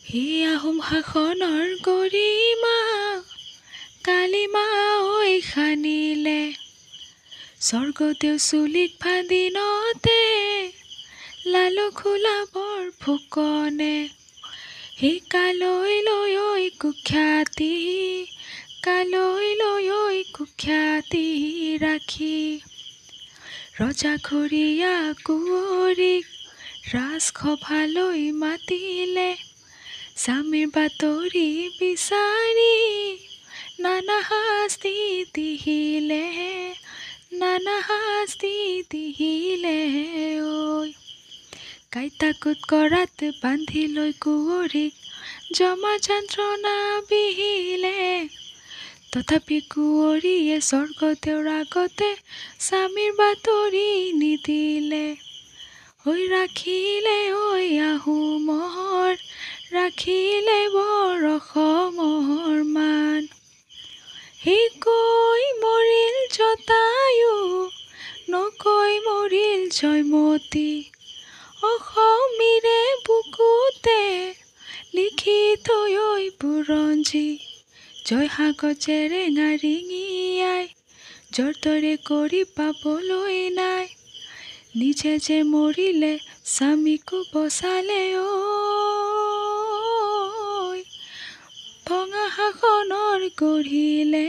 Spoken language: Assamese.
হে আহোম শাসনৰ গৰিমা কালিমা ঐ খানিলে স্বৰ্গদেউ চুলিত ফাদিনতে লালু খোলা বৰ ফুকনে হে কালৈ লৈ ঐ কুখ্যাতি কালৈ লৈ ঐ কুখ্যাতি ৰাখি ৰজাঘৰীয়া কুঁৱৰীক ৰাজসভালৈ মাতিলে স্বামীৰ বাতৰি বিচাৰি নানা শাস্তি দিহিলে নানা শাস্তি দিহিলে ঐ কাইটাকুট কৰাত বান্ধি লৈ কুঁৱৰীক জমা যন্ত্ৰণা বিহিলে তথাপি কুঁৱৰীয়ে স্বৰ্গদেউৰ আগতে স্বামীৰ বাতৰি নিদিলে ঐ ৰাখিলে ঐ আহোমৰ ৰাখিলে বৰ অসমৰ মান হে কৈ মৰিল জটায়ু নকৈ মৰিল জয়মতী অসমীৰে বুকুতে লিখি থৈ ঐ বুৰঞ্জী জয়সাগৰ জেৰেঙা ৰিঙিয়াই জৰদৰে কৰি পাবলৈ নাই নিজে যে মৰিলে স্বামীকো বচালে ঐ ভঙা শাসনৰ গঢ়িলে